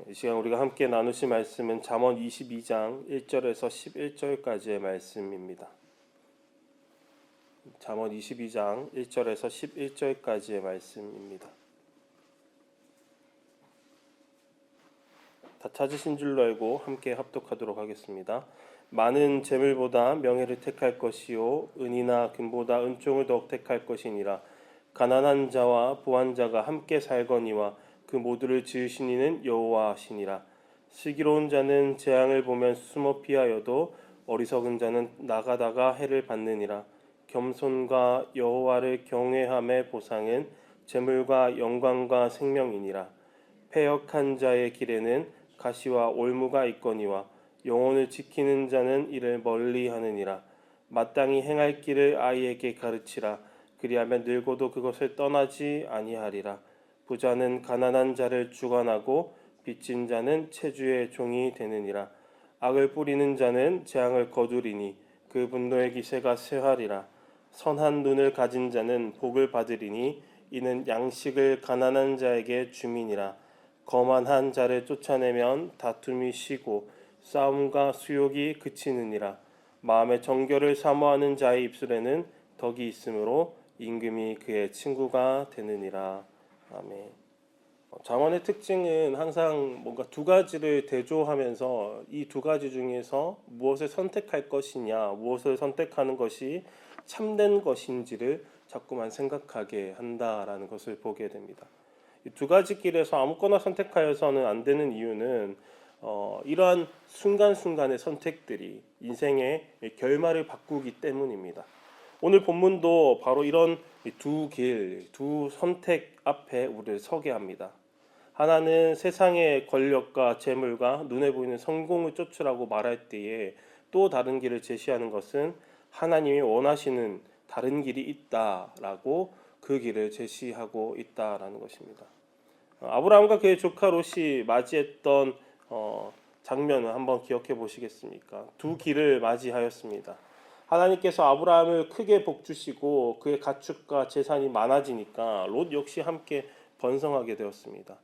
이 시간 우리가 함께 나누실 말씀은 잠언 22장 1절에서 11절까지의 말씀입니다. 잠언 22장 1절에서 11절까지의 말씀입니다. 다 찾으신 줄로 알고 함께 합독하도록 하겠습니다. 많은 재물보다 명예를 택할 것이요 은이나 금보다 은총을 더욱 택할 것이니라. 가난한 자와 부한 자가 함께 살거니와 그 모두를 지으신 이는 여호와시니라. 슬기로운 자는 재앙을 보면 숨어 피하여도 어리석은 자는 나가다가 해를 받느니라. 겸손과 여호와를 경외함의 보상은 재물과 영광과 생명이니라. 패역한 자의 길에는 가시와 올무가 있거니와 영혼을 지키는 자는 이를 멀리하느니라. 마땅히 행할 길을 아이에게 가르치라. 그리하면 늙어도 그것을 떠나지 아니하리라. 부자는 가난한 자를 주관하고 빚진 자는 체주의 종이 되느니라. 악을 뿌리는 자는 재앙을 거두리니 그 분노의 기세가 쇠하리라. 선한 눈을 가진 자는 복을 받으리니 이는 양식을 가난한 자에게 주민이라. 거만한 자를 쫓아내면 다툼이 쉬고 싸움과 수욕이 그치느니라. 마음의 정결을 사모하는 자의 입술에는 덕이 있으므로 임금이 그의 친구가 되느니라. 아멘. 잠언의 특징은 항상 뭔가 두 가지를 대조하면서 이 두 가지 중에서 무엇을 선택할 것이냐, 무엇을 선택하는 것이 참된 것인지를 자꾸만 생각하게 한다라는 것을 보게 됩니다. 이 두 가지 길에서 아무거나 선택하여서는 안 되는 이유는 이러한 순간순간의 선택들이 인생의 결말을 바꾸기 때문입니다. 오늘 본문도 바로 이런 두 길, 두 선택 앞에 우리를 서게 합니다. 하나는 세상의 권력과 재물과 눈에 보이는 성공을 쫓으라고 말할 때에 또 다른 길을 제시하는 것은 하나님이 원하시는 다른 길이 있다라고 그 길을 제시하고 있다라는 것입니다. 아브라함과 그의 조카 롯이 맞이했던 장면을 한번 기억해 보시겠습니까? 두 길을 맞이하였습니다. 하나님께서 아브라함을 크게 복주시고 그의 가축과 재산이 많아지니까 롯 역시 함께 번성하게 되었습니다.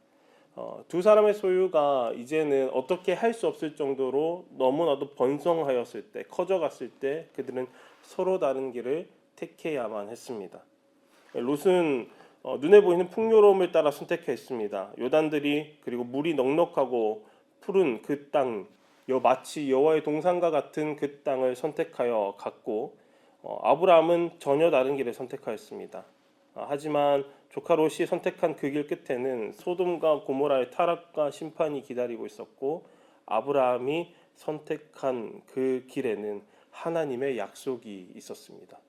두 사람의 소유가 이제는 어떻게 할 수 없을 정도로 너무나도 번성하였을 때, 커져갔을 때 그들은 서로 다른 길을 택해야만 했습니다. 롯은 눈에 보이는 풍요로움을 따라 선택했습니다. 요단들이 그리고 물이 넉넉하고 푸른 그 땅, 마치 여호와의 동산과 같은 그 땅을 선택하여 갔고 아브라함은 전혀 다른 길을 선택하였습니다. 하지만 조카 롯이 선택한 그 길 끝에는 소돔과 고모라의 타락과 심판이 기다리고 있었고 아브라함이 선택한 그 길에는 하나님의 약속이 있었습니다.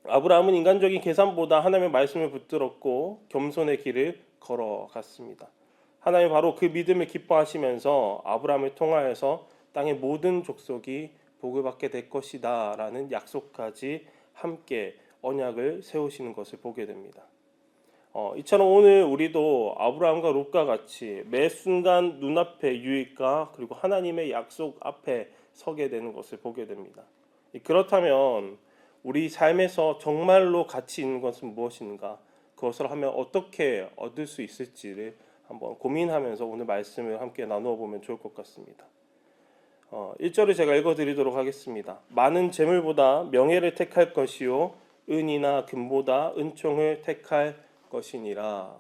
아브라함은 인간적인 계산보다 하나님의 말씀을 붙들었고 겸손의 길을 걸어갔습니다. 하나님 바로 그 믿음을 기뻐하시면서 아브라함을 통하여서 땅의 모든 족속이 복을 받게 될 것이다 라는 약속까지 함께 언약을 세우시는 것을 보게 됩니다. 이처럼 오늘 우리도 아브라함과 롯과 같이 매 순간 눈앞에 유익과 그리고 하나님의 약속 앞에 서게 되는 것을 보게 됩니다. 그렇다면 우리 삶에서 정말로 가치 있는 것은 무엇인가? 그것을 하면 어떻게 얻을 수 있을지를 한번 고민하면서 오늘 말씀을 함께 나누어 보면 좋을 것 같습니다. 1절을 제가 읽어드리도록 하겠습니다. 많은 재물보다 명예를 택할 것이요 은이나 금보다 은총을 택할 것이니라.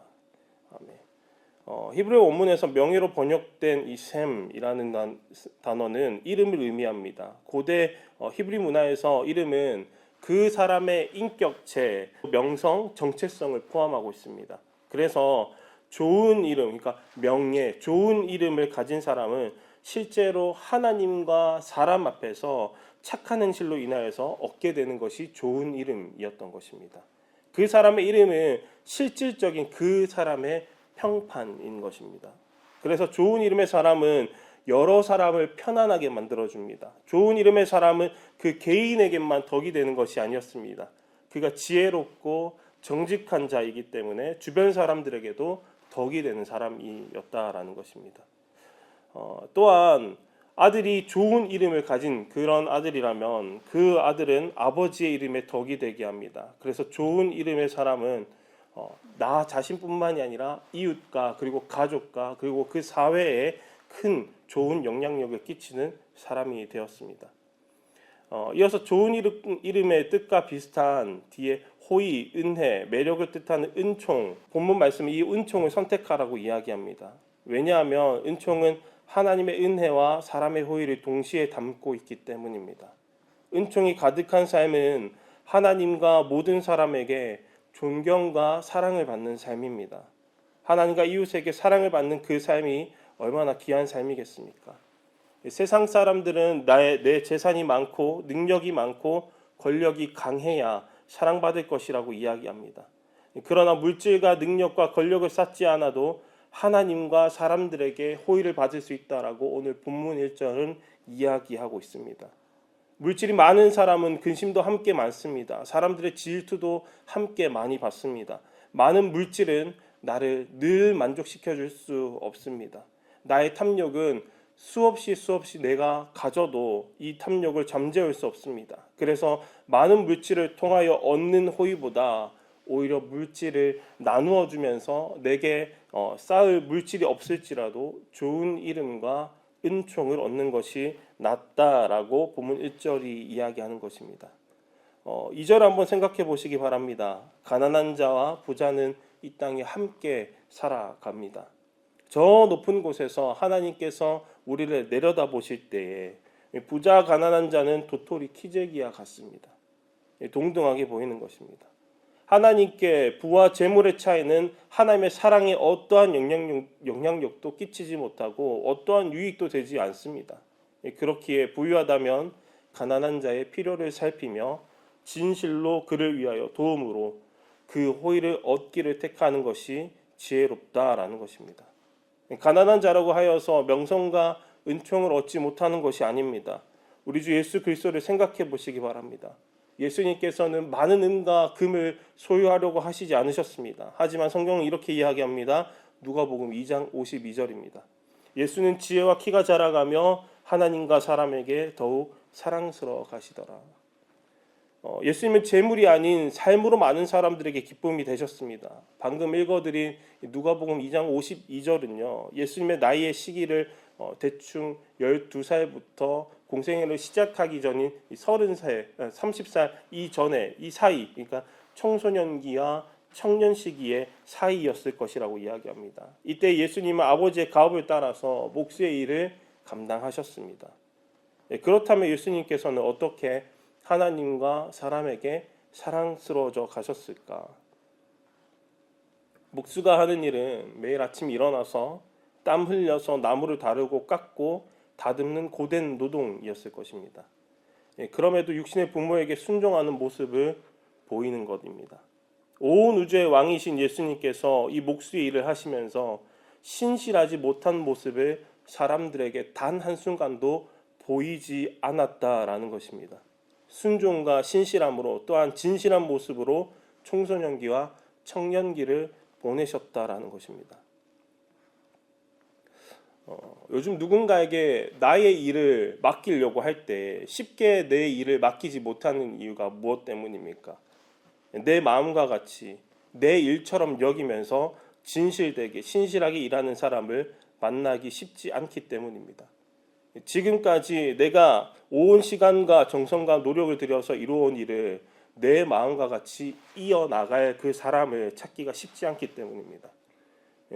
아멘. 히브리 원문에서 명예로 번역된 이 셈이라는 단어는 이름을 의미합니다. 고대 히브리 문화에서 이름은 그 사람의 인격체, 명성, 정체성을 포함하고 있습니다. 그래서 좋은 이름, 그러니까 명예, 좋은 이름을 가진 사람은 실제로 하나님과 사람 앞에서 착한 행실로 인하여서 얻게 되는 것이 좋은 이름이었던 것입니다. 그 사람의 이름은 실질적인 그 사람의 평판인 것입니다. 그래서 좋은 이름의 사람은 여러 사람을 편안하게 만들어줍니다. 좋은 이름의 사람은 그 개인에게만 덕이 되는 것이 아니었습니다. 그가 지혜롭고 정직한 자이기 때문에 주변 사람들에게도 덕이 되는 사람이었다라는 것입니다. 또한 아들이 좋은 이름을 가진 그런 아들이라면 그 아들은 아버지의 이름에 덕이 되게 합니다. 그래서 좋은 이름의 사람은 나 자신뿐만이 아니라 이웃과 그리고 가족과 그리고 그 사회에 큰 좋은 영향력을 끼치는 사람이 되었습니다. 이어서 좋은 이름의 뜻과 비슷한 뒤에 호의, 은혜, 매력을 뜻하는 은총, 본문 말씀은 이 은총을 선택하라고 이야기합니다. 왜냐하면 은총은 하나님의 은혜와 사람의 호의를 동시에 담고 있기 때문입니다. 은총이 가득한 삶은 하나님과 모든 사람에게 존경과 사랑을 받는 삶입니다. 하나님과 이웃에게 사랑을 받는 그 삶이 얼마나 귀한 삶이겠습니까? 세상 사람들은 내 재산이 많고 능력이 많고 권력이 강해야 사랑받을 것이라고 이야기합니다. 그러나 물질과 능력과 권력을 쌓지 않아도 하나님과 사람들에게 호의를 받을 수 있다라고 오늘 본문 1절은 이야기하고 있습니다. 물질이 많은 사람은 근심도 함께 많습니다. 사람들의 질투도 함께 많이 받습니다. 많은 물질은 나를 늘 만족시켜 줄 수 없습니다. 나의 탐욕은 수없이 내가 가져도 이 탐욕을 잠재울 수 없습니다. 그래서 많은 물질을 통하여 얻는 호의보다 오히려 물질을 나누어 주면서 내게 쌓을 물질이 없을지라도 좋은 이름과 은총을 얻는 것이 낫다라고 본문 1절이 이야기하는 것입니다. 2절 한번 생각해 보시기 바랍니다. 가난한 자와 부자는 이 땅에 함께 살아갑니다. 저 높은 곳에서 하나님께서 우리를 내려다 보실 때에 부자 가난한 자는 도토리 키재기와 같습니다. 동등하게 보이는 것입니다. 하나님께 부와 재물의 차이는 하나님의 사랑에 어떠한 영향력도 끼치지 못하고 어떠한 유익도 되지 않습니다. 그렇기에 부유하다면 가난한 자의 필요를 살피며 진실로 그를 위하여 도움으로 그 호의를 얻기를 택하는 것이 지혜롭다라는 것입니다. 가난한 자라고 하여서 명성과 은총을 얻지 못하는 것이 아닙니다. 우리 주 예수 그리스도를 생각해 보시기 바랍니다. 예수님께서는 많은 은과 금을 소유하려고 하시지 않으셨습니다. 하지만 성경은 이렇게 이야기합니다. 누가복음 2장 52절입니다. 예수는 지혜와 키가 자라가며 하나님과 사람에게 더욱 사랑스러워 가시더라. 예수님은 재물이 아닌 삶으로 많은 사람들에게 기쁨이 되셨습니다. 방금 읽어드린 누가복음 2장 52절은요. 예수님의 나이의 시기를 대충 12살부터 공생애를 시작하기 전인 30살, 30살 이전에 이 사이, 그러니까 청소년기와 청년 시기의 사이였을 것이라고 이야기합니다. 이때 예수님은 아버지의 가업을 따라서 목수의 일을 감당하셨습니다. 그렇다면 예수님께서는 어떻게 하나님과 사람에게 사랑스러워져 가셨을까? 목수가 하는 일은 매일 아침 일어나서 땀 흘려서 나무를 다루고 깎고 다듬는 고된 노동이었을 것입니다. 그럼에도 육신의 부모에게 순종하는 모습을 보이는 것입니다. 온 우주의 왕이신 예수님께서 이 목수의 일을 하시면서 신실하지 못한 모습을 사람들에게 단 한순간도 보이지 않았다라는 것입니다. 순종과 신실함으로 또한 진실한 모습으로 청소년기와 청년기를 보내셨다라는 것입니다. 요즘 누군가에게 나의 일을 맡기려고 할 때 쉽게 내 일을 맡기지 못하는 이유가 무엇 때문입니까? 내 마음과 같이 내 일처럼 여기면서 진실되게 신실하게 일하는 사람을 만나기 쉽지 않기 때문입니다. 지금까지 내가 온 시간과 정성과 노력을 들여서 이루어온 일을 내 마음과 같이 이어나갈 그 사람을 찾기가 쉽지 않기 때문입니다.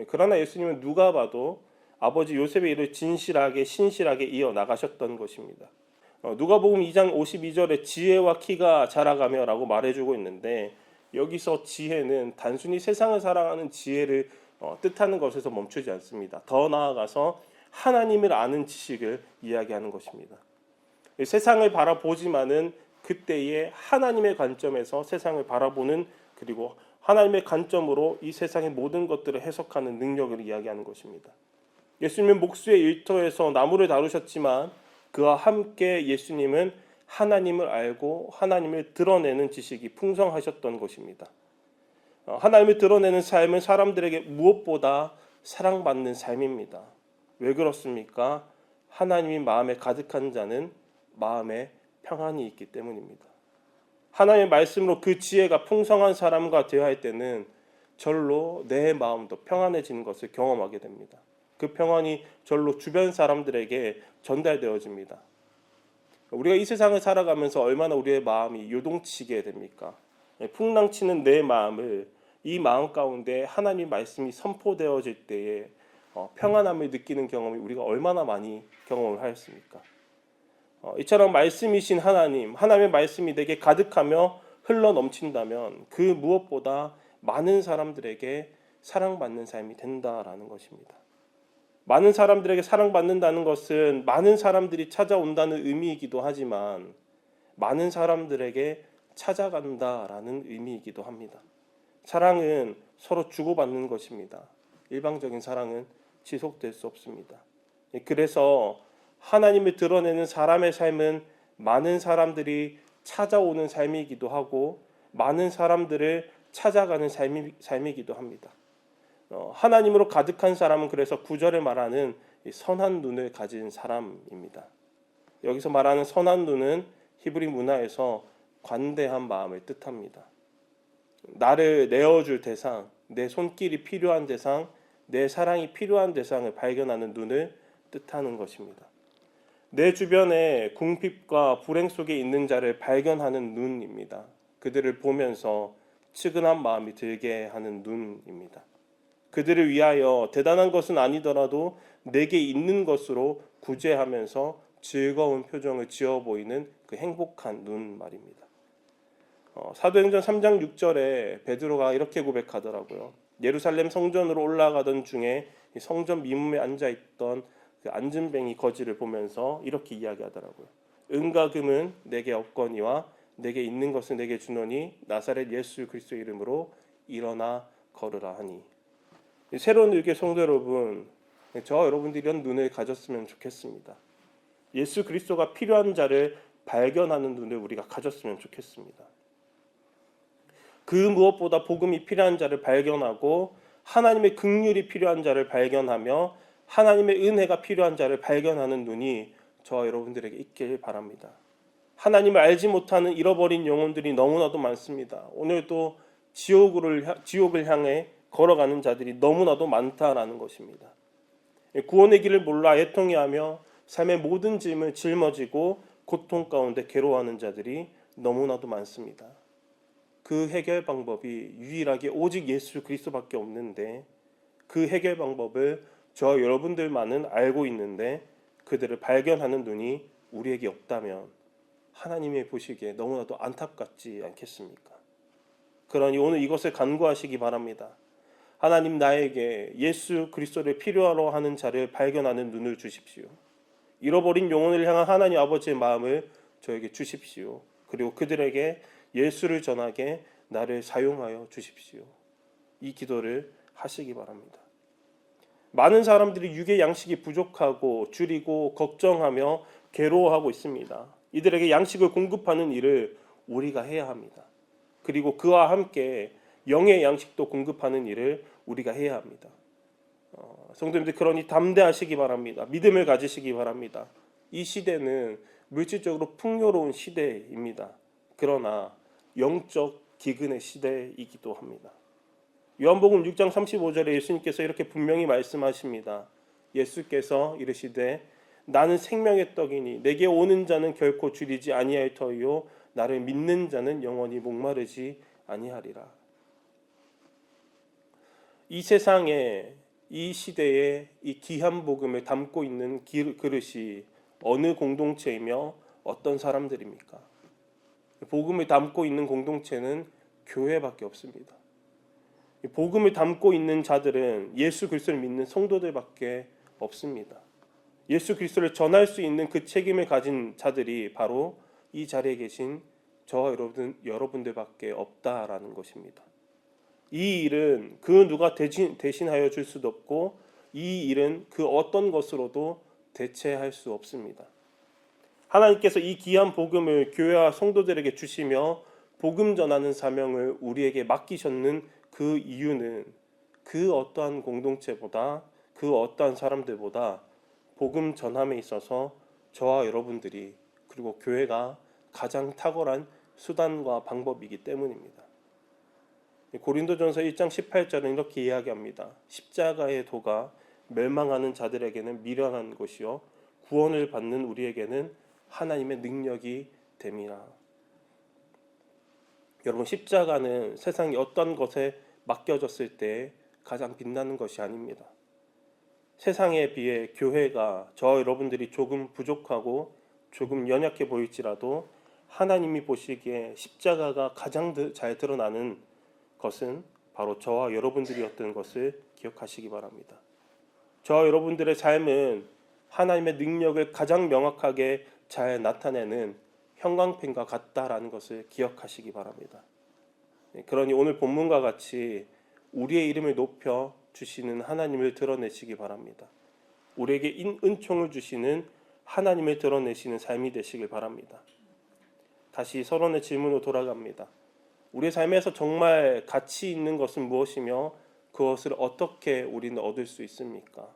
그러나 예수님은 누가 봐도 아버지 요셉의 일을 진실하게 신실하게 이어나가셨던 것입니다. 누가복음 2장 52절에 지혜와 키가 자라가며 라고 말해주고 있는데 여기서 지혜는 단순히 세상을 살아가는 지혜를 뜻하는 것에서 멈추지 않습니다. 더 나아가서 하나님을 아는 지식을 이야기하는 것입니다. 세상을 바라보지만은 그때의 하나님의 관점에서 세상을 바라보는 그리고 하나님의 관점으로 이 세상의 모든 것들을 해석하는 능력을 이야기하는 것입니다. 예수님은 목수의 일터에서 나무를 다루셨지만 그와 함께 예수님은 하나님을 알고 하나님을 드러내는 지식이 풍성하셨던 것입니다. 하나님을 드러내는 삶은 사람들에게 무엇보다 사랑받는 삶입니다. 왜 그렇습니까? 하나님이 마음에 가득한 자는 마음에 평안이 있기 때문입니다. 하나님의 말씀으로 그 지혜가 풍성한 사람과 대화할 때는 절로 내 마음도 평안해지는 것을 경험하게 됩니다. 그 평안이 절로 주변 사람들에게 전달되어집니다. 우리가 이 세상을 살아가면서 얼마나 우리의 마음이 요동치게 됩니까? 풍랑치는 내 마음을 이 마음 가운데 하나님의 말씀이 선포되어질 때에 평안함을 느끼는 경험이 우리가 얼마나 많이 경험을 하였습니까? 이처럼 말씀이신 하나님의 말씀이 내게 가득하며 흘러 넘친다면 그 무엇보다 많은 사람들에게 사랑받는 삶이 된다라는 것입니다. 많은 사람들에게 사랑받는다는 것은 많은 사람들이 찾아온다는 의미이기도 하지만 많은 사람들에게 찾아간다라는 의미이기도 합니다. 사랑은 서로 주고받는 것입니다. 일방적인 사랑은 지속될 수 없습니다. 그래서 하나님을 드러내는 사람의 삶은 많은 사람들이 찾아오는 삶이기도 하고 많은 사람들을 찾아가는 삶이기도 합니다. 하나님으로 가득한 사람은 그래서 9절에 말하는 선한 눈을 가진 사람입니다. 여기서 말하는 선한 눈은 히브리 문화에서 관대한 마음을 뜻합니다. 나를 내어줄 대상, 내 손길이 필요한 대상, 내 사랑이 필요한 대상을 발견하는 눈을 뜻하는 것입니다. 내 주변에 궁핍과 불행 속에 있는 자를 발견하는 눈입니다. 그들을 보면서 측은한 마음이 들게 하는 눈입니다. 그들을 위하여 대단한 것은 아니더라도 내게 있는 것으로 구제하면서 즐거운 표정을 지어 보이는 그 행복한 눈 말입니다. 사도행전 3장 6절에 베드로가 이렇게 고백하더라고요. 예루살렘 성전으로 올라가던 중에 성전 미문에 앉아있던 그 안진뱅이 거지를 보면서 이렇게 이야기하더라고요. 은과 금은 내게 없거니와 내게 있는 것은 내게 주노니 나사렛 예수 그리스도의 이름으로 일어나 걸으라 하니. 새로운 율계 성도 여러분, 저와 여러분들이 이런 눈을 가졌으면 좋겠습니다. 예수 그리스도가 필요한 자를 발견하는 눈을 우리가 가졌으면 좋겠습니다. 그 무엇보다 복음이 필요한 자를 발견하고 하나님의 긍휼이 필요한 자를 발견하며 하나님의 은혜가 필요한 자를 발견하는 눈이 저와 여러분들에게 있길 바랍니다. 하나님을 알지 못하는 잃어버린 영혼들이 너무나도 많습니다. 오늘도 지옥을 향해 걸어가는 자들이 너무나도 많다라는 것입니다. 구원의 길을 몰라 애통해하며 삶의 모든 짐을 짊어지고 고통 가운데 괴로워하는 자들이 너무나도 많습니다. 그 해결 방법이 유일하게 오직 예수 그리스도밖에 없는데 그 해결 방법을 저와 여러분들만은 알고 있는데 그들을 발견하는 눈이 우리에게 없다면 하나님이 보시기에 너무나도 안타깝지 않겠습니까? 그러니 오늘 이것을 간구하시기 바랍니다. 하나님, 나에게 예수 그리스도를 필요로 하는 자를 발견하는 눈을 주십시오. 잃어버린 영혼을 향한 하나님 아버지의 마음을 저에게 주십시오. 그리고 그들에게 예수를 전하게 나를 사용하여 주십시오. 이 기도를 하시기 바랍니다. 많은 사람들이 육의 양식이 부족하고 줄이고 걱정하며 괴로워하고 있습니다. 이들에게 양식을 공급하는 일을 우리가 해야 합니다. 그리고 그와 함께 영의 양식도 공급하는 일을 우리가 해야 합니다. 성도님들, 그러니 담대하시기 바랍니다. 믿음을 가지시기 바랍니다. 이 시대는 물질적으로 풍요로운 시대입니다. 그러나 영적 기근의 시대이기도 합니다. 요한복음 6장 35절에 예수님께서 이렇게 분명히 말씀하십니다. 예수께서 이르시되 나는 생명의 떡이니 내게 오는 자는 결코 줄이지 아니할 터이요 나를 믿는 자는 영원히 목마르지 아니하리라. 이 세상에, 이 시대에 이 귀한 복음을 담고 있는 그릇이 어느 공동체이며 어떤 사람들입니까? 복음을 담고 있는 공동체는 교회밖에 없습니다. 복음을 담고 있는 자들은 예수 그리스도를 믿는 성도들밖에 없습니다. 예수 그리스도를 전할 수 있는 그 책임을 가진 자들이 바로 이 자리에 계신 저와 여러분들밖에 없다라는 것입니다. 이 일은 그 누가 대신하여 줄 수도 없고 이 일은 그 어떤 것으로도 대체할 수 없습니다. 하나님께서 이 귀한 복음을 교회와 성도들에게 주시며 복음 전하는 사명을 우리에게 맡기셨는 그 이유는 그 어떠한 공동체보다 그 어떠한 사람들보다 복음 전함에 있어서 저와 여러분들이 그리고 교회가 가장 탁월한 수단과 방법이기 때문입니다. 고린도전서 1장 18절은 이렇게 이야기합니다. 십자가의 도가 멸망하는 자들에게는 미련한 것이요 구원을 받는 우리에게는 하나님의 능력이 됨이라. 여러분, 십자가는 세상의 어떤 것에 맡겨졌을 때 가장 빛나는 것이 아닙니다. 세상에 비해 교회가 저 여러분들이 조금 부족하고 조금 연약해 보일지라도 하나님이 보시기에 십자가가 가장 잘 드러나는 것은 바로 저와 여러분들이었던 것을 기억하시기 바랍니다. 저와 여러분들의 삶은 하나님의 능력을 가장 명확하게 잘 나타내는 형광펜과 같다라는 것을 기억하시기 바랍니다. 그러니 오늘 본문과 같이 우리의 이름을 높여 주시는 하나님을 드러내시기 바랍니다. 우리에게 은총을 주시는 하나님을 드러내시는 삶이 되시길 바랍니다. 다시 서론의 질문으로 돌아갑니다. 우리의 삶에서 정말 가치 있는 것은 무엇이며 그것을 어떻게 우리는 얻을 수 있습니까?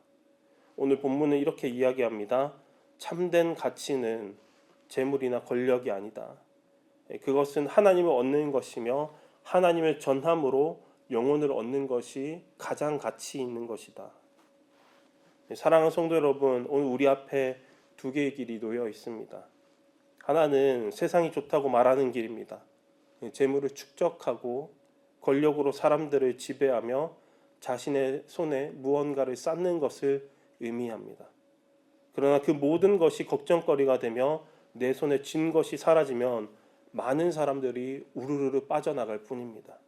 오늘 본문은 이렇게 이야기합니다. 참된 가치는 재물이나 권력이 아니다. 그것은 하나님을 얻는 것이며 하나님을 전함으로 영혼을 얻는 것이 가장 가치 있는 것이다. 사랑하는 성도 여러분, 오늘 우리 앞에 두 개의 길이 놓여 있습니다. 하나는 세상이 좋다고 말하는 길입니다. 재물을 축적하고 권력으로 사람들을 지배하며 자신의 손에 무언가를 쌓는 것을 의미합니다. 그러나 그 모든 것이 걱정거리가 되며 내 손에 쥔 것이 사라지면 많은 사람들이 우르르 빠져나갈 뿐입니다.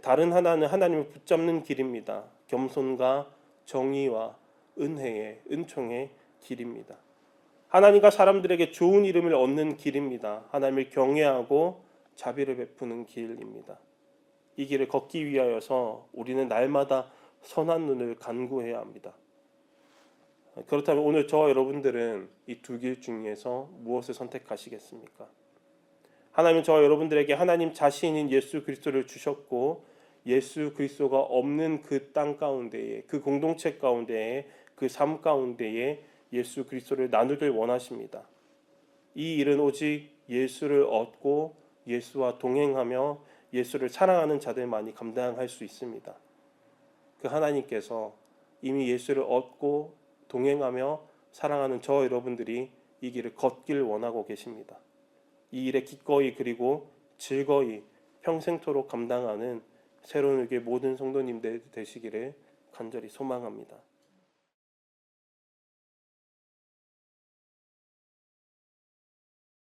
다른 하나는 하나님을 붙잡는 길입니다. 겸손과 정의와 은혜의 은총의 길입니다. 하나님과 사람들에게 좋은 이름을 얻는 길입니다. 하나님을 경외하고 자비를 베푸는 길입니다. 이 길을 걷기 위하여서 우리는 날마다 선한 눈을 간구해야 합니다. 그렇다면 오늘 저와 여러분들은 이 두 길 중에서 무엇을 선택하시겠습니까? 하나님은 저와 여러분들에게 하나님 자신인 예수 그리스도를 주셨고 예수 그리스도가 없는 그 땅 가운데에, 그 공동체 가운데에, 그 삶 가운데에 예수 그리스도를 나누길 원하십니다. 이 일은 오직 예수를 얻고 예수와 동행하며 예수를 사랑하는 자들만이 감당할 수 있습니다. 그 하나님께서 이미 예수를 얻고 동행하며 사랑하는 저 여러분들이 이 길을 걷길 원하고 계십니다. 이 일에 기꺼이 그리고 즐거이 평생토록 감당하는 새로운 교회 모든 성도님들 되시기를 간절히 소망합니다.